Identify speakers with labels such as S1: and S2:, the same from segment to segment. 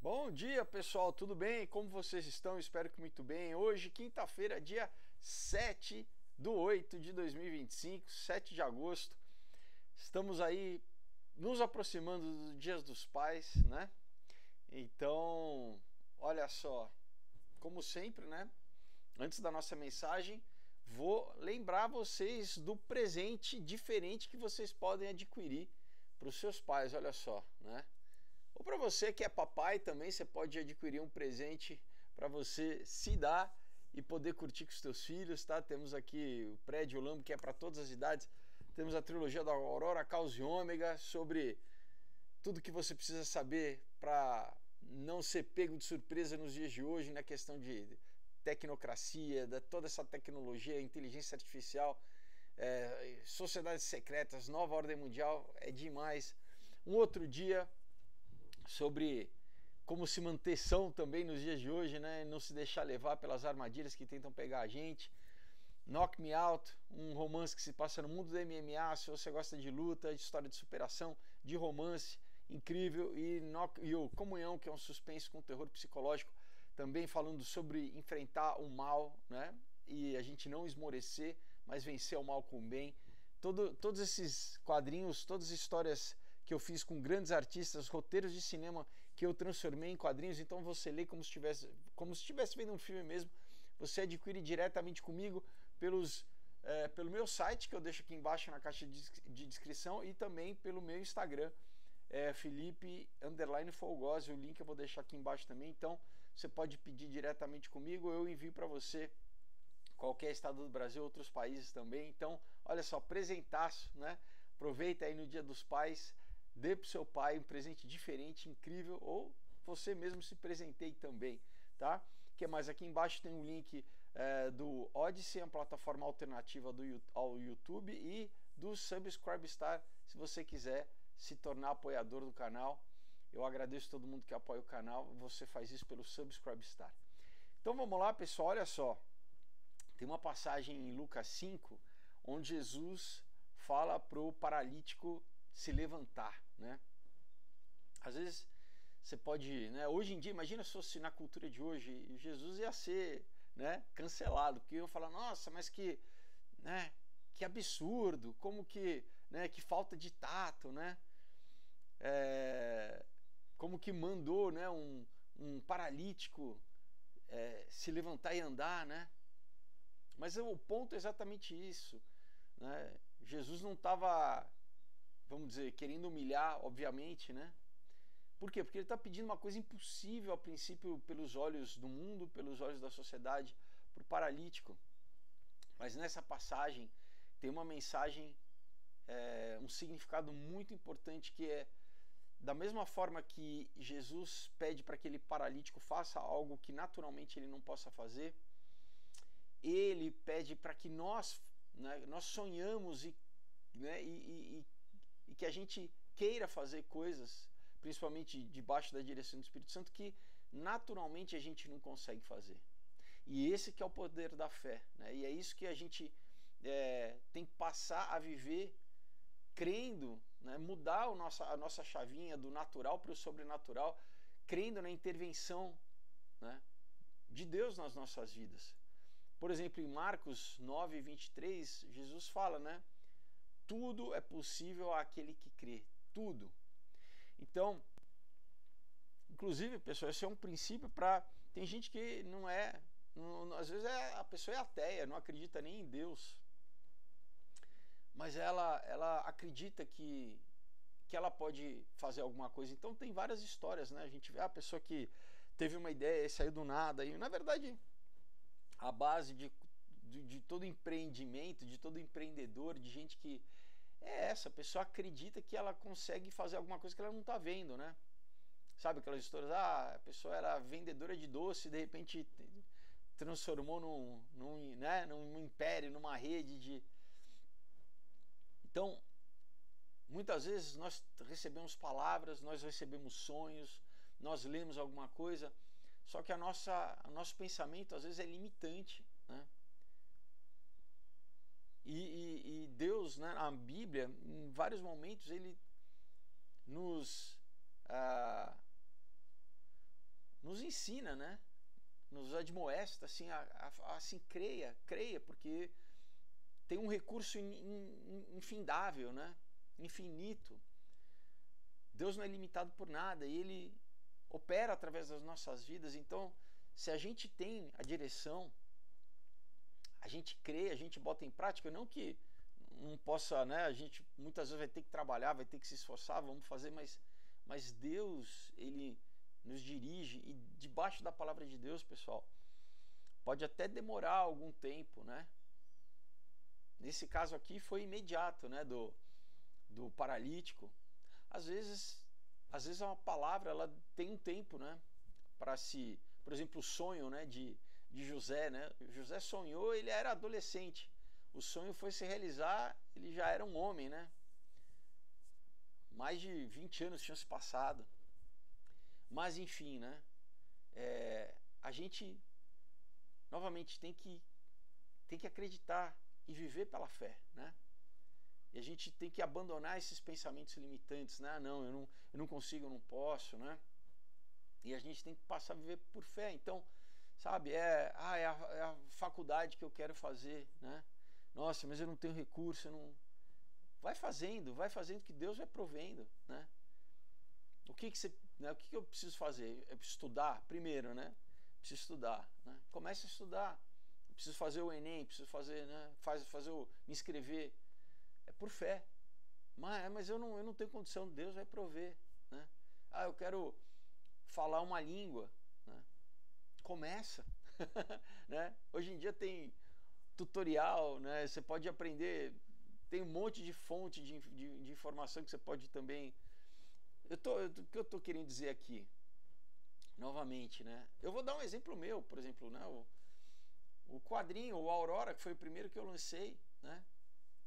S1: Bom dia, pessoal, tudo bem? Como vocês estão? Espero que muito bem. Hoje, quinta-feira, dia 7/8 de 2025, 7 de agosto. Estamos aí nos aproximando dos Dias dos Pais, né? Então, olha só, como sempre, né? Antes da nossa mensagem, vou lembrar vocês do presente diferente que vocês podem adquirir para os seus pais, olha só, né? Ou para você que é papai também, você pode adquirir um presente para você se dar e poder curtir com os seus filhos, tá? Temos aqui o Prédio Lambo, que é para todas as idades. Temos a trilogia da Aurora, Caos e Ômega, sobre tudo que você precisa saber para não ser pego de surpresa nos dias de hoje, na questão de tecnocracia, toda essa tecnologia, inteligência artificial, sociedades secretas, nova ordem mundial, é demais. Um outro dia sobre como se manter são também nos dias de hoje, né? Não se deixar levar pelas armadilhas que tentam pegar a gente. Knock Me Out, um romance que se passa no mundo do MMA, se você gosta de luta, de história de superação, de romance, incrível. E o Comunhão, que é um suspense com terror psicológico, também falando sobre enfrentar o mal, né? E a gente não esmorecer, mas vencer o mal com o bem. Todos esses quadrinhos, todas as histórias que eu fiz com grandes artistas, roteiros de cinema que eu transformei em quadrinhos, então você lê como se estivesse vendo um filme mesmo. Você adquire diretamente comigo pelo meu site, que eu deixo aqui embaixo na caixa de descrição, e também pelo meu Instagram, Felipe_Folgosi, o link eu vou deixar aqui embaixo também. Então você pode pedir diretamente comigo, eu envio para você qualquer estado do Brasil, outros países também. Então, olha só, presentaço, né? Aproveita aí no Dia dos Pais, dê pro seu pai um presente diferente, incrível, ou você mesmo se presenteie também, tá? O que mais? Aqui embaixo tem um link do Odyssey, uma plataforma alternativa ao YouTube, e do Subscribestar, se você quiser se tornar apoiador do canal. Eu agradeço todo mundo que apoia o canal, você faz isso pelo Subscribestar. Então vamos lá, pessoal, olha só. Tem uma passagem em Lucas 5, onde Jesus fala para o paralítico se levantar, né? Às vezes você pode, né? Hoje em dia, imagina se fosse na cultura de hoje, Jesus ia ser, né, cancelado, porque eu falar, nossa, mas né, que absurdo, como que, né, que falta de tato, né? Como que mandou, né, um paralítico se levantar e andar, né? Mas o ponto é exatamente isso, né? Jesus não estava, vamos dizer, querendo humilhar, obviamente, né? Por quê? Porque ele está pedindo uma coisa impossível a princípio pelos olhos do mundo, pelos olhos da sociedade, para o paralítico. Mas nessa passagem tem uma mensagem, um significado muito importante, que é da mesma forma que Jesus pede para que aquele paralítico faça algo que naturalmente ele não possa fazer, ele pede para que nós, né, nós sonhamos né, e que a gente queira fazer coisas, principalmente debaixo da direção do Espírito Santo, que naturalmente a gente não consegue fazer. E esse que é o poder da fé, né? E é isso que a gente tem que passar a viver crendo, né, mudar a nossa chavinha do natural para o sobrenatural, crendo na intervenção, né, de Deus nas nossas vidas. Por exemplo, em Marcos 9:23, Jesus fala, né? Tudo é possível àquele que crê. Tudo. Então, inclusive, pessoal, esse é um princípio para... Tem gente que não é... às vezes a pessoa é ateia, não acredita nem em Deus. Mas ela acredita que ela pode fazer alguma coisa. Então tem várias histórias, né? A gente vê a pessoa que teve uma ideia e saiu do nada. E, na verdade, a base de todo empreendimento, de todo empreendedor, de gente que a pessoa acredita que ela consegue fazer alguma coisa que ela não está vendo, né? Sabe aquelas histórias, a pessoa era vendedora de doce e de repente transformou num império, numa rede de... Então, muitas vezes nós recebemos palavras, nós recebemos sonhos, nós lemos alguma coisa, só que o nosso pensamento às vezes é limitante, né? E Deus, né, na Bíblia, em vários momentos, ele nos ensina, né? Nos admoesta, assim, assim, creia, porque tem um recurso infindável, né? Infinito. Deus não é limitado por nada e Ele opera através das nossas vidas. Então, se a gente tem a direção, a gente crê, a gente bota em prática, não que não possa, né? A gente muitas vezes vai ter que trabalhar, vai ter que se esforçar, vamos fazer, mas Deus, Ele nos dirige, e debaixo da palavra de Deus, pessoal, pode até demorar algum tempo, né? Nesse caso aqui foi imediato, né? Do paralítico. Às vezes uma palavra, ela tem um tempo, né? Para se, por exemplo, o sonho, né? De José, né? José sonhou, ele era adolescente. O sonho foi se realizar, ele já era um homem, né? Mais de 20 anos tinham se passado. Mas enfim, né? A gente novamente tem que acreditar e viver pela fé, né? E a gente tem que abandonar esses pensamentos limitantes, né? Não, eu não consigo, eu não posso, né? E a gente tem que passar a viver por fé. Então, sabe, é a faculdade que eu quero fazer, né? Nossa, mas eu não tenho recurso, eu não... Vai fazendo que Deus vai provendo, né? O que eu preciso fazer? Eu preciso estudar primeiro, né? Preciso estudar, né? Comece a estudar. Eu preciso fazer o Enem, preciso fazer, né? Me inscrever. É por fé. Mas eu não tenho condição, Deus vai prover, né? Eu quero falar uma língua, né? Começa, né? Hoje em dia tem tutorial, né? Você pode aprender, tem um monte de fonte de informação que você pode também... O que eu estou querendo dizer aqui, novamente, né? Eu vou dar um exemplo meu, por exemplo, né? O quadrinho, o Aurora, que foi o primeiro que eu lancei, né?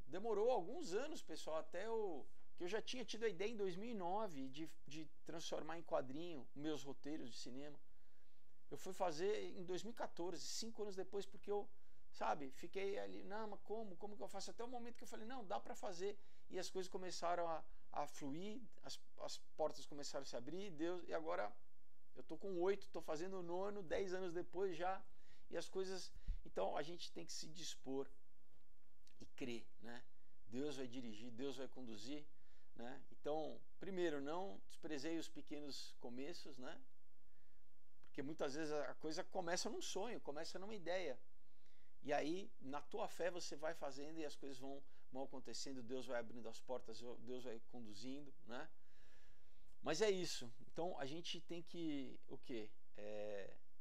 S1: Demorou alguns anos, pessoal, até que eu já tinha tido a ideia em 2009 de transformar em quadrinho meus roteiros de cinema. Eu fui fazer em 2014, 5 anos depois, porque eu, sabe, fiquei ali, não, mas como que eu faço? Até o momento que eu falei, não, dá pra fazer. E as coisas começaram a fluir, as portas começaram a se abrir, e agora eu tô com 8, tô fazendo o 9, 10 anos depois já, e as coisas... Então a gente tem que se dispor e crer, né? Deus vai dirigir, Deus vai conduzir, né? Então, primeiro, não desprezei os pequenos começos, né? Porque muitas vezes a coisa começa num sonho, começa numa ideia. E aí, na tua fé, você vai fazendo e as coisas vão acontecendo, Deus vai abrindo as portas, Deus vai conduzindo, né? Mas é isso. Então, a gente tem que, o quê?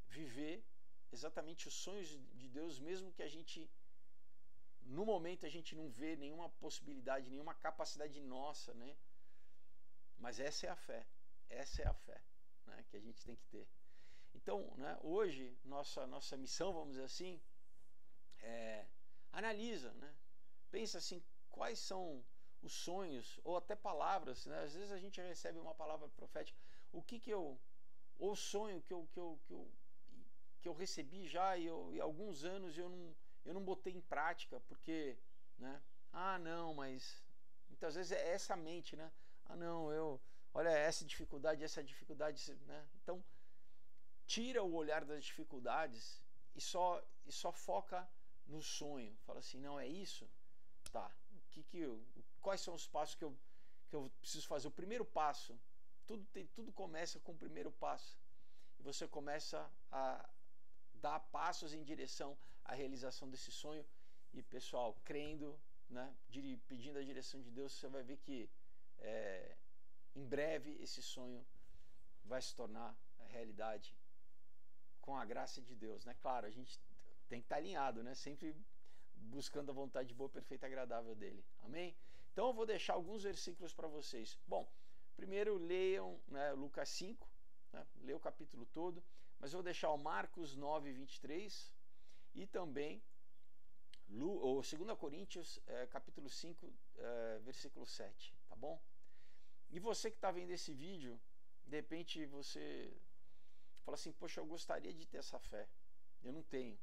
S1: Viver exatamente os sonhos de Deus, mesmo que a gente, no momento, a gente não vê nenhuma possibilidade, nenhuma capacidade nossa, né? Mas essa é a fé. Essa é a fé, né, que a gente tem que ter. Então, né, hoje, nossa missão, vamos dizer assim, analisa, né? Pensa assim, quais são os sonhos, ou até palavras, né? Às vezes a gente recebe uma palavra profética, ou sonho que eu recebi já e alguns anos eu não botei em prática, porque, né? Não, mas muitas vezes é essa mente, né? Não, olha essa dificuldade, né? Então, tira o olhar das dificuldades e só foca no sonho. Fala assim, não, é isso? Tá. Quais são os passos que eu preciso fazer? O primeiro passo, tudo começa com o primeiro passo. E você começa a dar passos em direção à realização desse sonho. E, pessoal, crendo, né, pedindo a direção de Deus, você vai ver que em breve esse sonho vai se tornar realidade com a graça de Deus, né? Claro, a gente tem que estar alinhado, né? Sempre buscando a vontade boa, perfeita e agradável dele. Amém? Então eu vou deixar alguns versículos para vocês. Bom, primeiro leiam, né, Lucas 5, né? Leia o capítulo todo, mas eu vou deixar o Marcos 9, 23 e também o 2 Coríntios, capítulo 5, versículo 7, tá bom? E você que está vendo esse vídeo, de repente você fala assim, poxa, eu gostaria de ter essa fé, eu não tenho.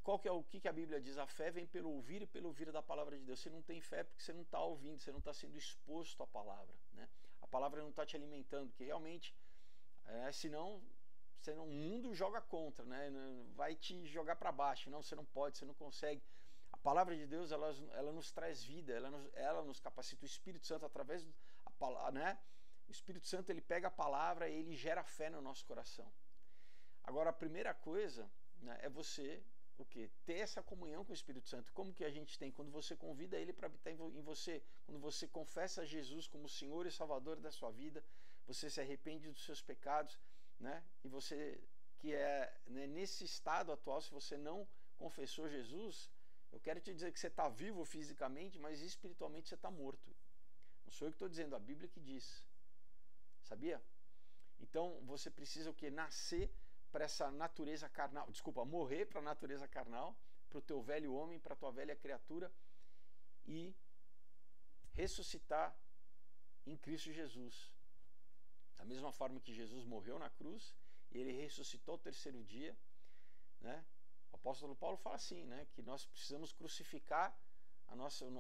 S1: O que a Bíblia diz? A fé vem pelo ouvir e pelo ouvir da palavra de Deus. Você não tem fé porque você não está ouvindo, você não está sendo exposto à palavra, né? A palavra não está te alimentando, porque realmente Senão o mundo joga contra, né? Vai te jogar para baixo. Não, você não pode, você não consegue. A palavra de Deus, ela nos traz vida, ela nos capacita. O Espírito Santo, através da palavra, né? O Espírito Santo, ele pega a palavra e ele gera fé no nosso coração. Agora, a primeira coisa, né, é você, o quê? Ter essa comunhão com o Espírito Santo. Como que a gente tem? Quando você convida ele para habitar em você, quando você confessa Jesus como Senhor e Salvador da sua vida, você se arrepende dos seus pecados, né? E você, que né, nesse estado atual, se você não confessou Jesus, eu quero te dizer que você está vivo fisicamente, mas espiritualmente você está morto. Não sou eu que estou dizendo, a Bíblia que diz. Sabia? Então você precisa o quê? Nascer para essa natureza carnal, morrer para a natureza carnal, para o teu velho homem, para a tua velha criatura e ressuscitar em Cristo Jesus. Da mesma forma que Jesus morreu na cruz e ele ressuscitou ao terceiro dia, né? O apóstolo Paulo fala assim, né, que nós precisamos crucificar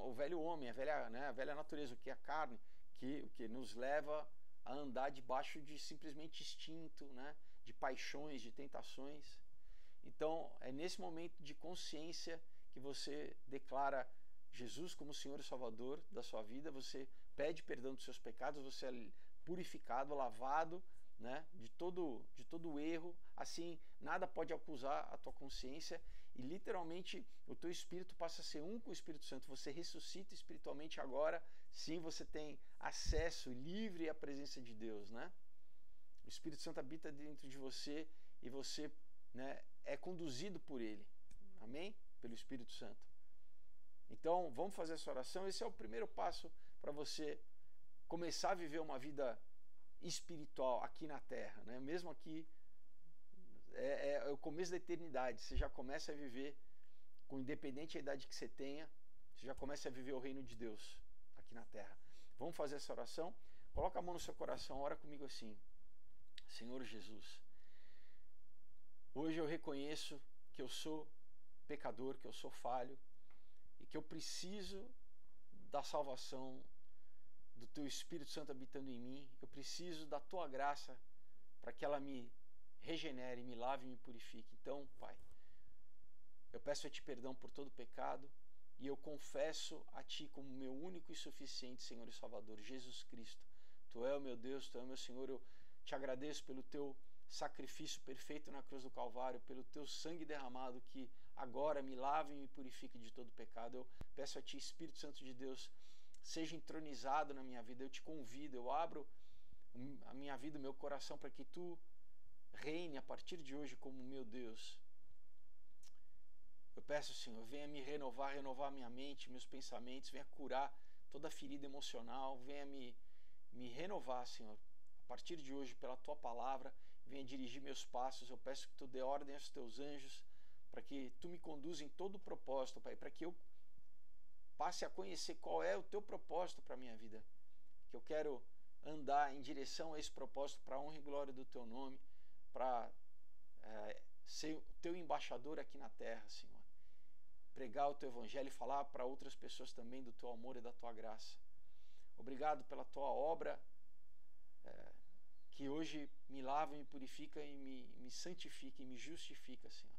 S1: o velho homem, a velha natureza, o que é a carne, o que nos leva a andar debaixo de simplesmente instinto, né, de paixões, de tentações. Então, é nesse momento de consciência que você declara Jesus como Senhor e Salvador da sua vida, você pede perdão dos seus pecados, você é purificado, lavado, né, de todo erro. Assim, nada pode acusar a tua consciência e literalmente o teu espírito passa a ser um com o Espírito Santo. Você ressuscita espiritualmente agora. Sim, você tem acesso livre à presença de Deus, né? O Espírito Santo habita dentro de você e você, né, é conduzido por ele. Amém? Pelo Espírito Santo. Então, vamos fazer essa oração. Esse é o primeiro passo para você começar a viver uma vida espiritual aqui na Terra, né? Mesmo aqui é o começo da eternidade. Você já começa a viver, com independente da idade que você tenha, você já começa a viver o reino de Deus aqui na Terra. Vamos fazer essa oração? Coloca a mão no seu coração, ora comigo assim. Senhor Jesus, hoje eu reconheço que eu sou pecador, que eu sou falho e que eu preciso da salvação do Teu Espírito Santo habitando em mim. Eu preciso da Tua graça para que ela me regenere, me lave e me purifique. Então, Pai, eu peço a Ti perdão por todo pecado e eu confesso a Ti como meu único e suficiente Senhor e Salvador, Jesus Cristo. Tu é o meu Deus, Tu é o meu Senhor. Eu te agradeço pelo Teu sacrifício perfeito na cruz do Calvário, pelo Teu sangue derramado que agora me lava e me purifica de todo pecado. Eu peço a Ti, Espírito Santo de Deus, seja entronizado na minha vida. Eu te convido, eu abro a minha vida, o meu coração para que Tu reine a partir de hoje como meu Deus. Eu peço, Senhor, venha me renovar minha mente, meus pensamentos, venha curar toda ferida emocional, venha me renovar, Senhor, a partir de hoje pela Tua palavra, venha dirigir meus passos. Eu peço que Tu dê ordem aos Teus anjos, para que Tu me conduza em todo o propósito, Pai, para que eu passe a conhecer qual é o Teu propósito para a minha vida, que eu quero andar em direção a esse propósito para a honra e glória do Teu nome, para ser o Teu embaixador aqui na terra, Senhor. Pregar o Teu evangelho e falar para outras pessoas também do Teu amor e da Tua graça. Obrigado pela Tua obra que hoje me lava, me purifica e me santifica e me justifica, Senhor.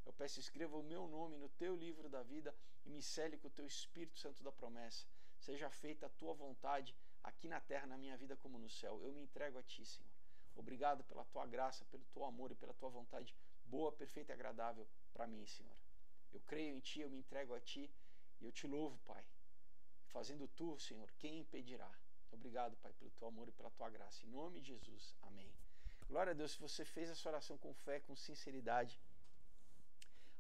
S1: Eu peço, escreva o meu nome no Teu livro da vida e me cele com o Teu Espírito Santo da promessa. Seja feita a Tua vontade aqui na terra, na minha vida como no céu. Eu me entrego a Ti, Senhor. Obrigado pela Tua graça, pelo Teu amor e pela Tua vontade boa, perfeita e agradável para mim, Senhor. Eu creio em Ti, eu me entrego a Ti e eu Te louvo, Pai. Fazendo Tu, Senhor, quem impedirá? Obrigado, Pai, pelo Teu amor e pela Tua graça. Em nome de Jesus. Amém. Glória a Deus. Se você fez essa oração com fé, com sinceridade,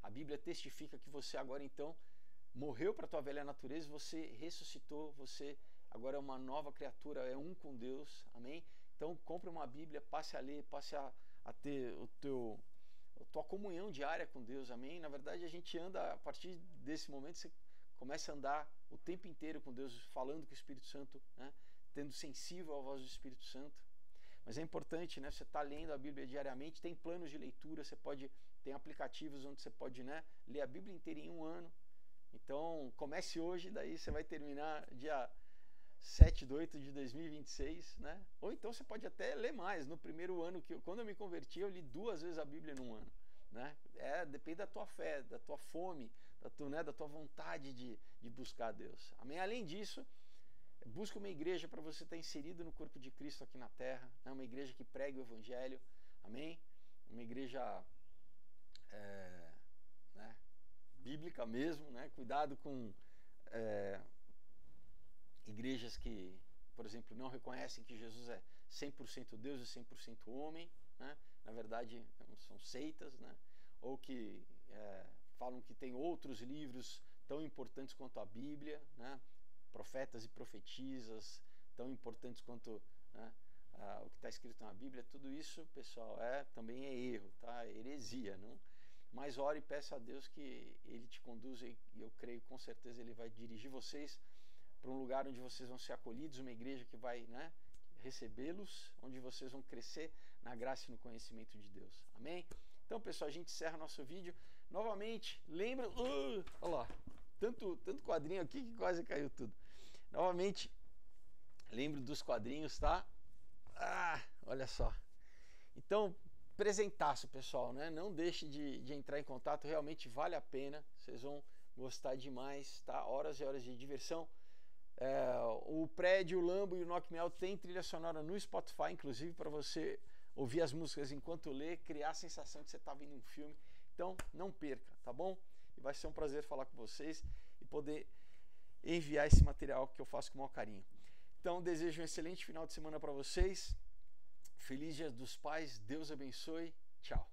S1: a Bíblia testifica que você agora, então, morreu para a tua velha natureza, você ressuscitou, você agora é uma nova criatura, é um com Deus. Amém? Então, compre uma Bíblia, passe a ler, passe a ter a tua comunhão diária com Deus. Amém? Na verdade, a gente anda, a partir desse momento, você começa a andar o tempo inteiro com Deus, falando com o Espírito Santo, né? Tendo sensível à voz do Espírito Santo. Mas é importante, né? Você está lendo a Bíblia diariamente, tem planos de leitura, tem aplicativos onde você pode, né, ler a Bíblia inteira em um ano. Então, comece hoje, daí você vai terminar dia 7/8/2026, né? Ou então você pode até ler mais. No primeiro ano, quando eu me converti, eu li 2 vezes a Bíblia num ano, né? Depende da tua fé, da tua fome, da tua vontade de buscar a Deus. Amém? Além disso, busca uma igreja para você estar inserido no corpo de Cristo aqui na terra, né? Uma igreja que pregue o Evangelho, amém? Uma igreja né, bíblica mesmo, né? Cuidado com igrejas que, por exemplo, não reconhecem que Jesus é 100% Deus e 100% homem, né? Na verdade, são seitas, né? Ou que falam que tem outros livros tão importantes quanto a Bíblia, né? Profetas e profetisas tão importantes quanto, né, o que está escrito na Bíblia. Tudo isso, pessoal, também é erro, tá? É heresia, não? Mas ore e peça a Deus que Ele te conduza, e eu creio com certeza Ele vai dirigir vocês para um lugar onde vocês vão ser acolhidos, uma igreja que vai, né, recebê-los, onde vocês vão crescer na graça e no conhecimento de Deus. Amém? Então, pessoal, a gente encerra nosso vídeo. Novamente, lembra... olha lá, tanto quadrinho aqui que quase caiu tudo. Novamente, lembro dos quadrinhos, tá? Olha só. Então, presentaço, pessoal, né? Não deixe de entrar em contato, realmente vale a pena. Vocês vão gostar demais, tá? Horas e horas de diversão. O Prédio, o Lambo e o Knock Me Out tem trilha sonora no Spotify, inclusive, para você ouvir as músicas enquanto lê, criar a sensação de você estar vendo um filme. Então, não perca, tá bom? E vai ser um prazer falar com vocês e poder enviar esse material que eu faço com o maior carinho. Então, desejo um excelente final de semana para vocês. Feliz Dia dos Pais. Deus abençoe. Tchau.